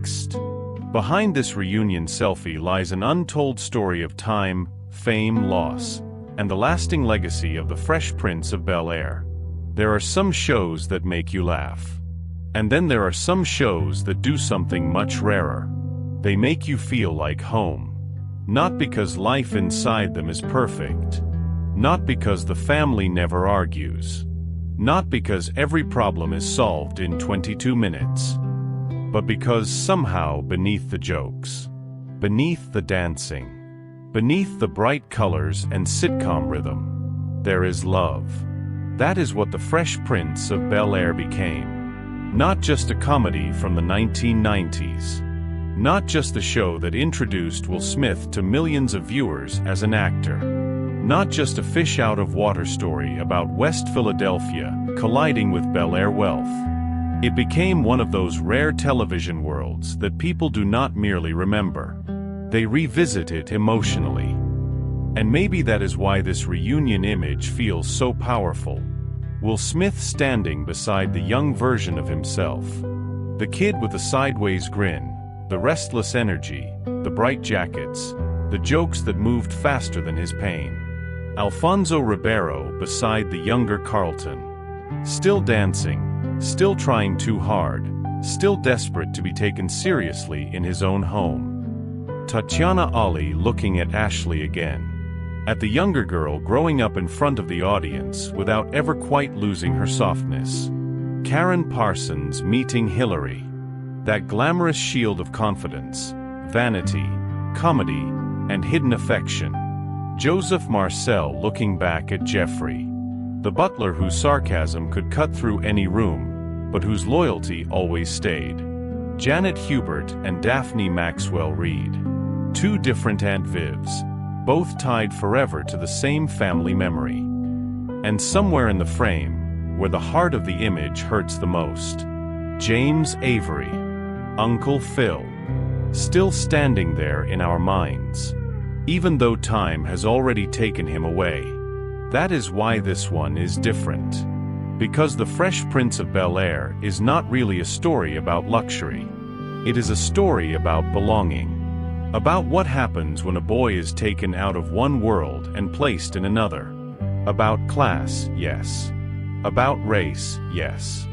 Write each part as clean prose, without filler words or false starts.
mixed. Behind this reunion selfie lies an untold story of time, fame, loss, and the lasting legacy of the Fresh Prince of Bel-Air. There are some shows that make you laugh. And then there are some shows that do something much rarer. They make you feel like home. Not because life inside them is perfect. Not because the family never argues. Not because every problem is solved in 22 minutes. But because somehow beneath the jokes, beneath the dancing, beneath the bright colors and sitcom rhythm, there is love. That is what the Fresh Prince of Bel-Air became. Not just a comedy from the 1990s. Not just the show that introduced Will Smith to millions of viewers as an actor. Not just a fish-out-of-water story about West Philadelphia colliding with Bel-Air wealth. It became one of those rare television worlds that people do not merely remember. They revisit it emotionally. And maybe that is why this reunion image feels so powerful. Will Smith standing beside the young version of himself. The kid with the sideways grin, the restless energy, the bright jackets, the jokes that moved faster than his pain. Alfonso Ribeiro beside the younger Carlton. Still dancing, still trying too hard, still desperate to be taken seriously in his own home. Tatiana Ali looking at Ashley again. At the younger girl growing up in front of the audience without ever quite losing her softness. Karen Parsons meeting Hilary. That glamorous shield of confidence, vanity, comedy, and hidden affection. Joseph Marcel looking back at Geoffrey. The butler whose sarcasm could cut through any room, but whose loyalty always stayed. Janet Hubert and Daphne Maxwell Reid. Two different Aunt Vivs, both tied forever to the same family memory. And somewhere in the frame, where the heart of the image hurts the most, James Avery, Uncle Phil, still standing there in our minds, even though time has already taken him away. That is why this one is different. Because The Fresh Prince of Bel-Air is not really a story about luxury. It is a story about belonging. About what happens when a boy is taken out of one world and placed in another. About class, yes. About race, yes.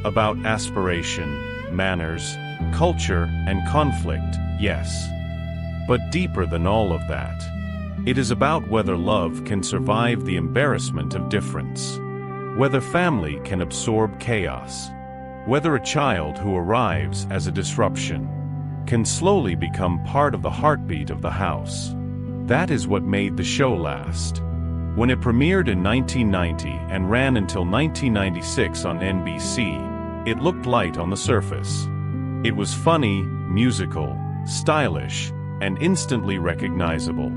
About aspiration, manners, culture, and conflict, yes. But deeper than all of that, it is about whether love can survive the embarrassment of difference. Whether family can absorb chaos. Whether a child who arrives as a disruption can slowly become part of the heartbeat of the house. That is what made the show last. When it premiered in 1990 and ran until 1996 on NBC, it looked light on the surface. It was funny, musical, stylish, and instantly recognizable.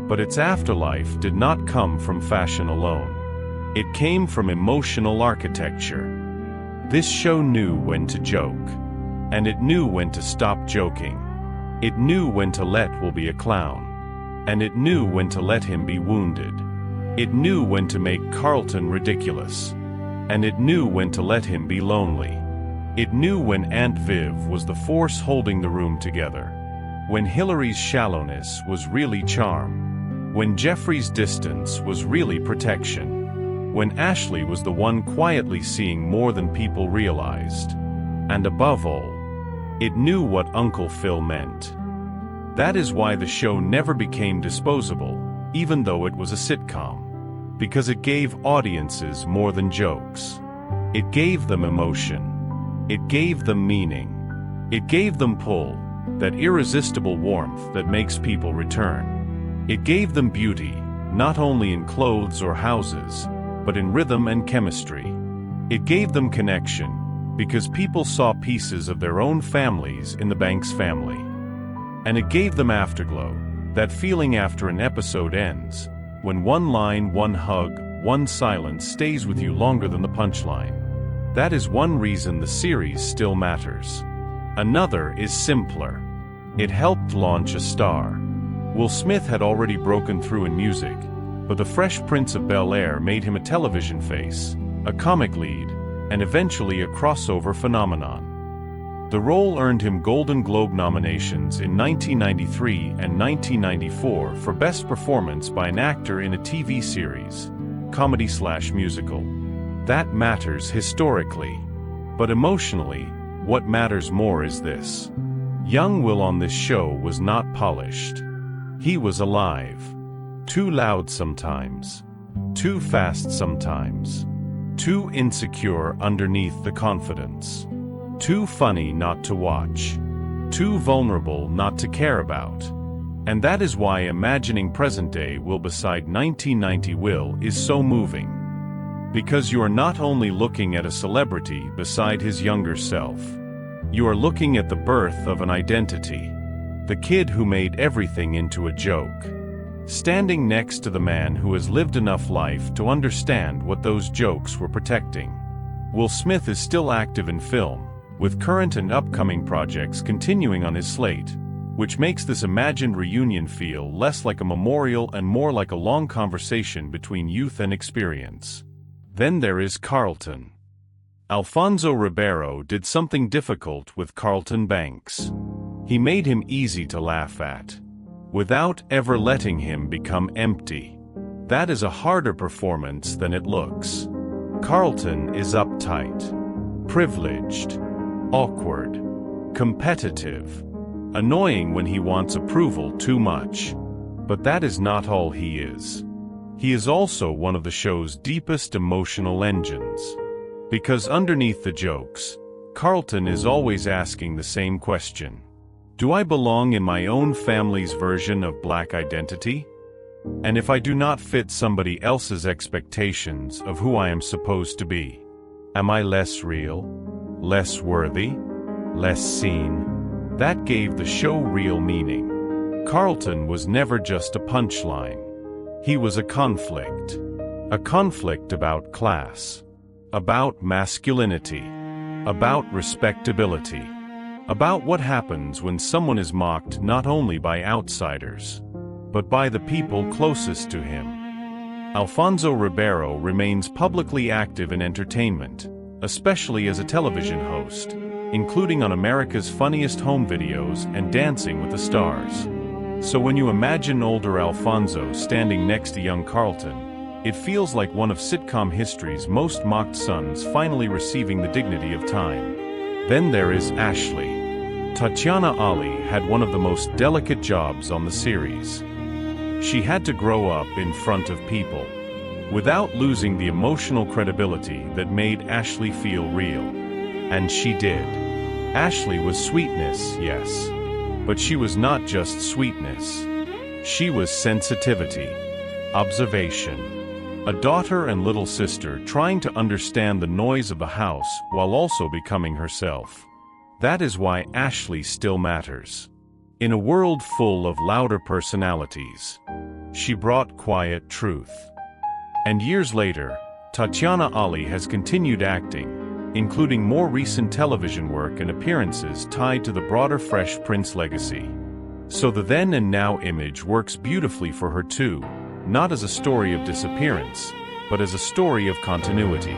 But its afterlife did not come from fashion alone. It came from emotional architecture. This show knew when to joke. And it knew when to stop joking. It knew when to let Will be a clown. And it knew when to let him be wounded. It knew when to make Carlton ridiculous. And it knew when to let him be lonely. It knew when Aunt Viv was the force holding the room together. When Hilary's shallowness was really charm. When Geoffrey's distance was really protection. When Ashley was the one quietly seeing more than people realized. And above all, it knew what Uncle Phil meant. That is why the show never became disposable, even though it was a sitcom. Because it gave audiences more than jokes. It gave them emotion. It gave them meaning. It gave them pull, that irresistible warmth that makes people return. It gave them beauty, not only in clothes or houses, but in rhythm and chemistry. It gave them connection, because people saw pieces of their own families in the Banks family. And it gave them afterglow, that feeling after an episode ends, when one line, one hug, one silence stays with you longer than the punchline. That is one reason the series still matters. Another is simpler. It helped launch a star. Will Smith had already broken through in music, but The Fresh Prince of Bel-Air made him a television face, a comic lead, and eventually a crossover phenomenon. The role earned him Golden Globe nominations in 1993 and 1994 for Best Performance by an Actor in a TV Series, Comedy/Musical. That matters historically. But emotionally, what matters more is this. Young Will on this show was not polished. He was alive. Too loud sometimes. Too fast sometimes. Too insecure underneath the confidence. Too funny not to watch. Too vulnerable not to care about. And that is why imagining present-day Will beside 1990 Will is so moving. Because you are not only looking at a celebrity beside his younger self. You are looking at the birth of an identity. The kid who made everything into a joke. Standing next to the man who has lived enough life to understand what those jokes were protecting. Will Smith is still active in film, with current and upcoming projects continuing on his slate, which makes this imagined reunion feel less like a memorial and more like a long conversation between youth and experience. Then there is Carlton. Alfonso Ribeiro did something difficult with Carlton Banks. He made him easy to laugh at, without ever letting him become empty. That is a harder performance than it looks. Carlton is uptight, privileged, awkward, competitive, annoying when he wants approval too much. But that is not all he is. He is also one of the show's deepest emotional engines. Because underneath the jokes, Carlton is always asking the same question. Do I belong in my own family's version of Black identity? And if I do not fit somebody else's expectations of who I am supposed to be, am I less real, less worthy, less seen? That gave the show real meaning. Carlton was never just a punchline. He was a conflict about class, about masculinity, about respectability. About what happens when someone is mocked not only by outsiders, but by the people closest to him. Alfonso Ribeiro remains publicly active in entertainment, especially as a television host, including on America's Funniest Home Videos and Dancing with the Stars. So when you imagine older Alfonso standing next to young Carlton, it feels like one of sitcom history's most mocked sons finally receiving the dignity of time. Then there is Ashley. Tatiana Ali had one of the most delicate jobs on the series. She had to grow up in front of people, without losing the emotional credibility that made Ashley feel real. And she did. Ashley was sweetness, yes. But she was not just sweetness. She was sensitivity, observation. A daughter and little sister trying to understand the noise of the house while also becoming herself. That is why Ashley still matters. In a world full of louder personalities, she brought quiet truth. And years later, Tatiana Ali has continued acting, including more recent television work and appearances tied to the broader Fresh Prince legacy. So the then and now image works beautifully for her too, not as a story of disappearance, but as a story of continuity.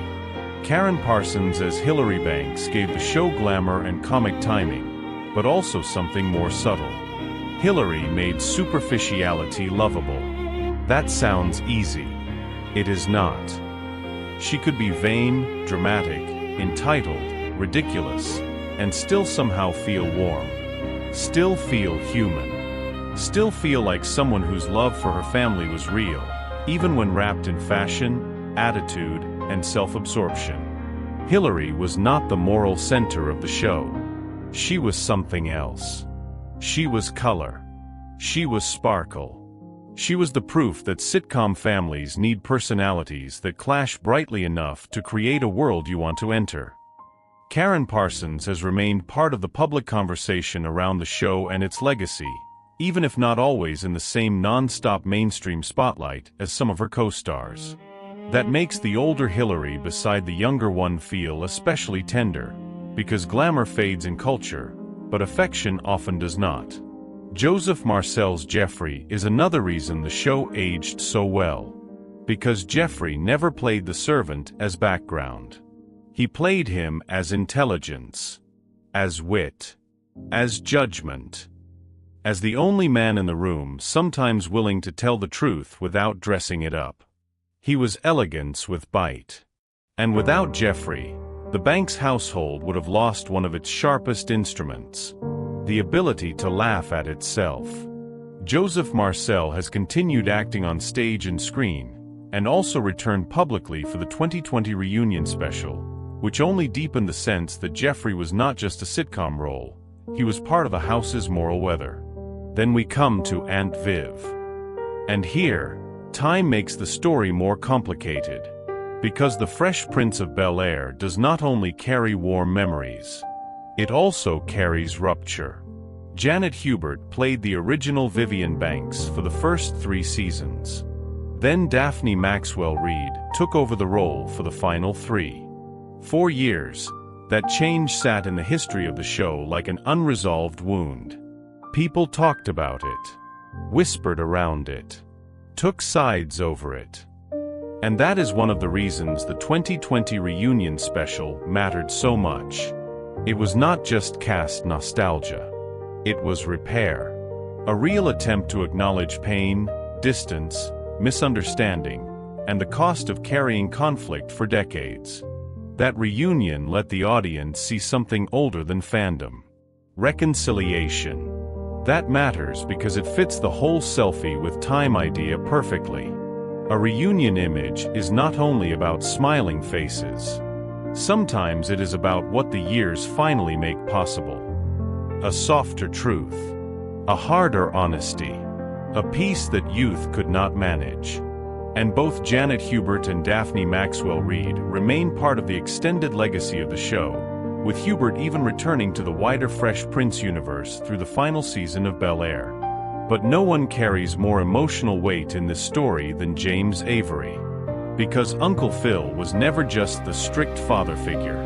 Karen Parsons as Hilary Banks gave the show glamour and comic timing, but also something more subtle. Hilary made superficiality lovable. That sounds easy. It is not. She could be vain, dramatic, entitled, ridiculous, and still somehow feel warm. Still feel human. Still feel like someone whose love for her family was real, even when wrapped in fashion, attitude, and self-absorption. Hilary was not the moral center of the show. She was something else. She was color. She was sparkle. She was the proof that sitcom families need personalities that clash brightly enough to create a world you want to enter. Karen Parsons has remained part of the public conversation around the show and its legacy, even if not always in the same non-stop mainstream spotlight as some of her co-stars. That makes the older Hilary beside the younger one feel especially tender, because glamour fades in culture, but affection often does not. Joseph Marcel's Geoffrey is another reason the show aged so well. Because Geoffrey never played the servant as background. He played him as intelligence. as wit, as judgment, as the only man in the room, sometimes willing to tell the truth without dressing it up. He was elegance with bite. And without Geoffrey, the Banks household would have lost one of its sharpest instruments, the ability to laugh at itself. Joseph Marcel has continued acting on stage and screen, and also returned publicly for the 2020 reunion special, which only deepened the sense that Geoffrey was not just a sitcom role, he was part of the house's moral weather. Then we come to Aunt Viv. And here, time makes the story more complicated. Because the Fresh Prince of Bel-Air does not only carry warm memories, it also carries rupture. Janet Hubert played the original Vivian Banks for the first 3 seasons. Then Daphne Maxwell-Reid took over the role for the final 3. 4 years, that change sat in the history of the show like an unresolved wound. People talked about it, whispered around it, took sides over it. And that is one of the reasons the 2020 reunion special mattered so much. It was not just cast nostalgia. It was repair. A real attempt to acknowledge pain, distance, misunderstanding, and the cost of carrying conflict for decades. That reunion let the audience see something older than fandom. Reconciliation. That matters because it fits the whole selfie with time idea perfectly. A reunion image is not only about smiling faces. Sometimes it is about what the years finally make possible. A softer truth. A harder honesty. A peace that youth could not manage. And both Janet Hubert and Daphne Maxwell-Reid remain part of the extended legacy of the show, with Hubert even returning to the wider Fresh Prince universe through the final season of Bel-Air. But no one carries more emotional weight in this story than James Avery. Because Uncle Phil was never just the strict father figure.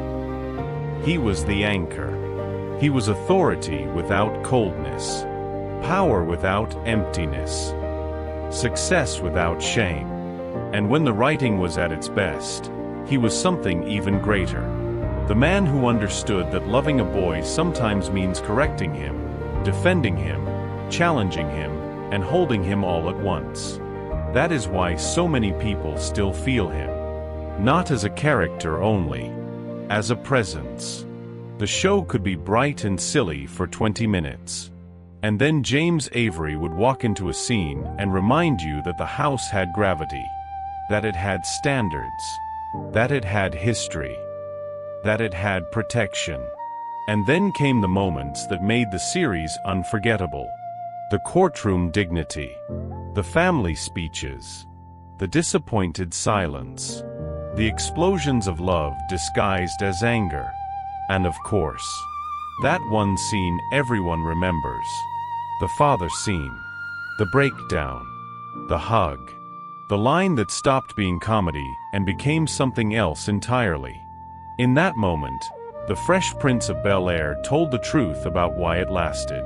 He was the anchor. He was authority without coldness, power without emptiness, success without shame. And when the writing was at its best, he was something even greater. The man who understood that loving a boy sometimes means correcting him, defending him, challenging him, and holding him all at once. That is why so many people still feel him. Not as a character only, as a presence. The show could be bright and silly for 20 minutes. And then James Avery would walk into a scene and remind you that the house had gravity, that it had standards, that it had history, that it had protection. And then came the moments that made the series unforgettable. The courtroom dignity, the family speeches, the disappointed silence, the explosions of love disguised as anger, and of course, that one scene everyone remembers, the father scene, the breakdown, the hug, the line that stopped being comedy and became something else entirely. In that moment, the Fresh Prince of Bel-Air told the truth about why it lasted.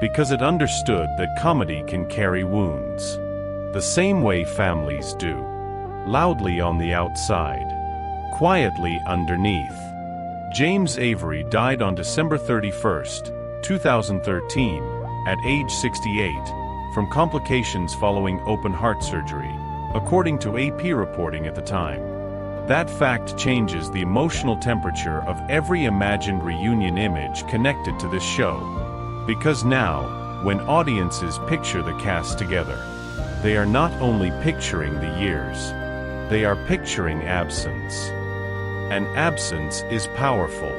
Because it understood that comedy can carry wounds, the same way families do. Loudly on the outside, quietly underneath. James Avery died on December 31st, 2013, at age 68, from complications following open heart surgery, according to AP reporting at the time. That fact changes the emotional temperature of every imagined reunion image connected to this show. Because now, when audiences picture the cast together, they are not only picturing the years, they are picturing absence. And absence is powerful.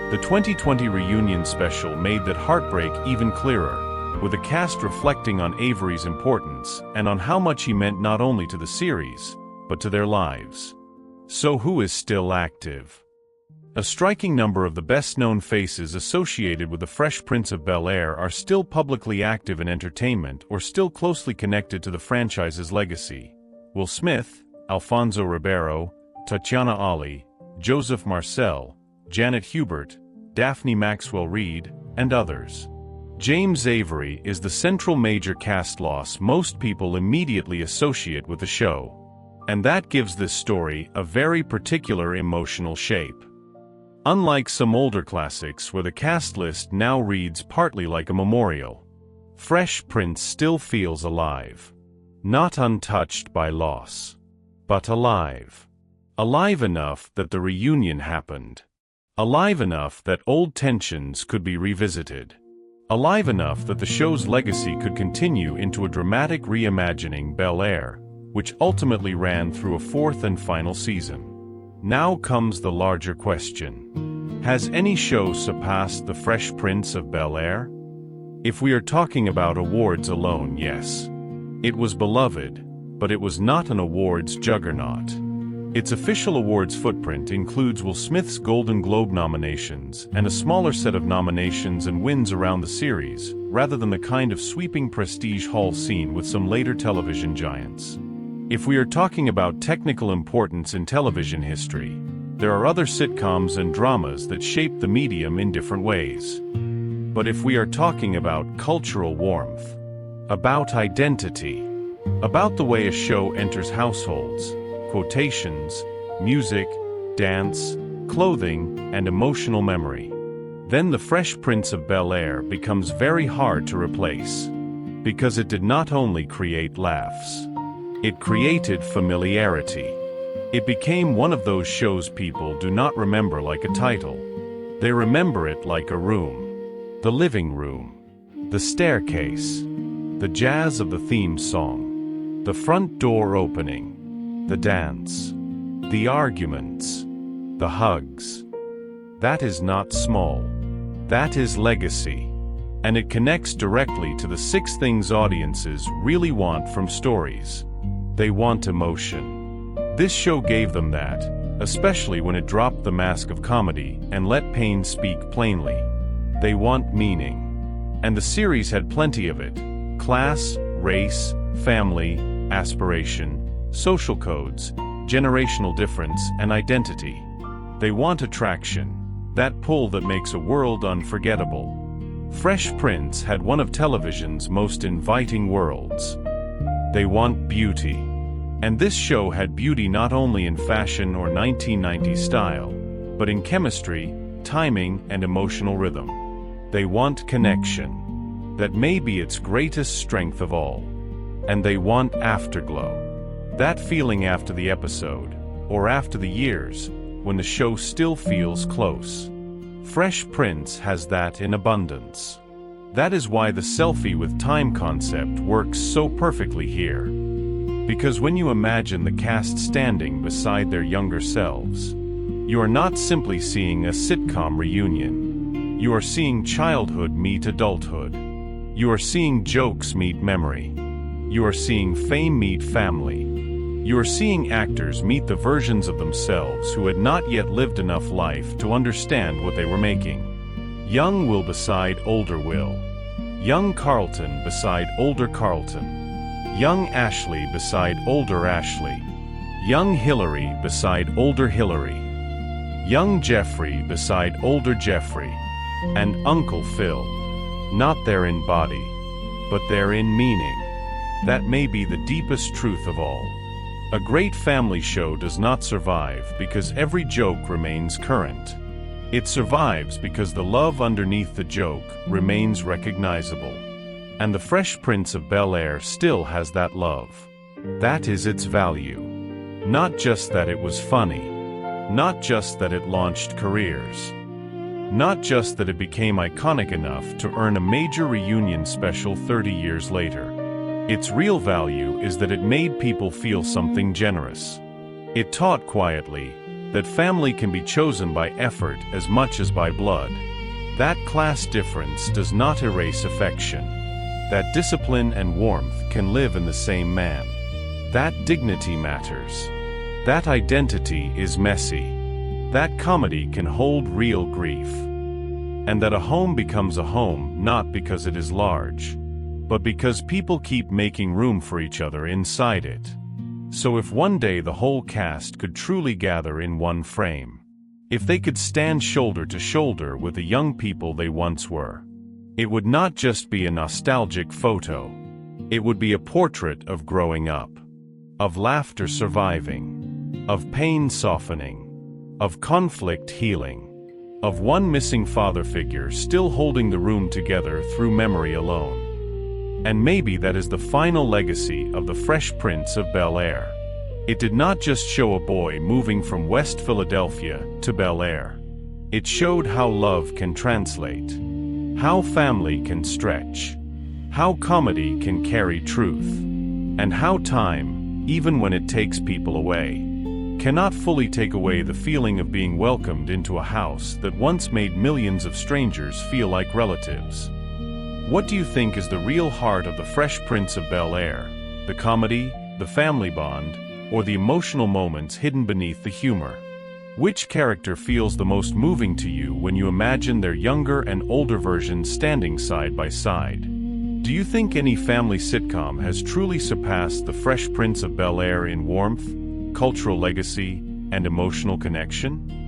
The 2020 reunion special made that heartbreak even clearer, with the cast reflecting on Avery's importance and on how much he meant not only to the series, but to their lives. So who is still active? A striking number of the best-known faces associated with the Fresh Prince of Bel-Air are still publicly active in entertainment or still closely connected to the franchise's legacy. Will Smith, Alfonso Ribeiro, Tatiana Ali, Joseph Marcel, Janet Hubert, Daphne Maxwell-Reid, and others. James Avery is the central major cast loss most people immediately associate with the show. And that gives this story a very particular emotional shape. Unlike some older classics where the cast list now reads partly like a memorial, Fresh Prince still feels alive. Not untouched by loss, but alive. Alive enough that the reunion happened. Alive enough that old tensions could be revisited. Alive enough that the show's legacy could continue into a dramatic reimagining Bel-Air, which ultimately ran through a fourth and final season. Now comes the larger question. Has any show surpassed The Fresh Prince of Bel-Air? If we are talking about awards alone, yes. It was beloved, but it was not an awards juggernaut. Its official awards footprint includes Will Smith's Golden Globe nominations and a smaller set of nominations and wins around the series, rather than the kind of sweeping prestige hall seen with some later television giants. If we are talking about technical importance in television history, there are other sitcoms and dramas that shaped the medium in different ways. But if we are talking about cultural warmth, about identity, about the way a show enters households, quotations, music, dance, clothing, and emotional memory, then The Fresh Prince of Bel-Air becomes very hard to replace. Because it did not only create laughs, it created familiarity. It became one of those shows people do not remember like a title. They remember it like a room. The living room, the staircase, the jazz of the theme song, the front door opening, the dance, the arguments, the hugs. That is not small. That is legacy. And it connects directly to the 6 things audiences really want from stories. They want emotion. This show gave them that, especially when it dropped the mask of comedy and let pain speak plainly. They want meaning. And the series had plenty of it. Class, race, family, aspiration, social codes, generational difference, and identity. They want attraction. That pull that makes a world unforgettable. Fresh Prince had one of television's most inviting worlds. They want beauty. And this show had beauty not only in fashion or 1990s style, but in chemistry, timing, and emotional rhythm. They want connection. That may be its greatest strength of all. And they want afterglow. That feeling after the episode, or after the years, when the show still feels close. Fresh Prince has that in abundance. That is why the selfie with time concept works so perfectly here. Because when you imagine the cast standing beside their younger selves, you are not simply seeing a sitcom reunion. You are seeing childhood meet adulthood. You are seeing jokes meet memory. You are seeing fame meet family. You are seeing actors meet the versions of themselves who had not yet lived enough life to understand what they were making. Young Will beside older Will. Young Carlton beside older Carlton. Young Ashley beside older Ashley. Young Hilary beside older Hilary. Young Geoffrey beside older Geoffrey. And Uncle Phil. Not there in body, but there in meaning. That may be the deepest truth of all. A great family show does not survive because every joke remains current. It survives because the love underneath the joke remains recognizable. And The Fresh Prince of Bel-Air still has that love. That is its value. Not just that it was funny. Not just that it launched careers. Not just that it became iconic enough to earn a major reunion special 30 years later. Its real value is that it made people feel something generous. It taught quietly that family can be chosen by effort as much as by blood. That class difference does not erase affection. That discipline and warmth can live in the same man. That dignity matters. That identity is messy. That comedy can hold real grief. And that a home becomes a home not because it is large, but because people keep making room for each other inside it. So if one day the whole cast could truly gather in one frame, if they could stand shoulder to shoulder with the young people they once were, it would not just be a nostalgic photo. It would be a portrait of growing up, of laughter surviving, of pain softening, of conflict healing. of one missing father figure still holding the room together through memory alone. And maybe that is the final legacy of the Fresh Prince of Bel-Air. It did not just show a boy moving from West Philadelphia to Bel-Air. It showed how love can translate, how family can stretch, how comedy can carry truth, and how time, even when it takes people away, cannot fully take away the feeling of being welcomed into a house that once made millions of strangers feel like relatives. What do you think is the real heart of the Fresh Prince of Bel-Air? The comedy, the family bond, or the emotional moments hidden beneath the humor? Which character feels the most moving to you when you imagine their younger and older versions standing side by side? Do you think any family sitcom has truly surpassed the Fresh Prince of Bel-Air in warmth, cultural legacy, and emotional connection?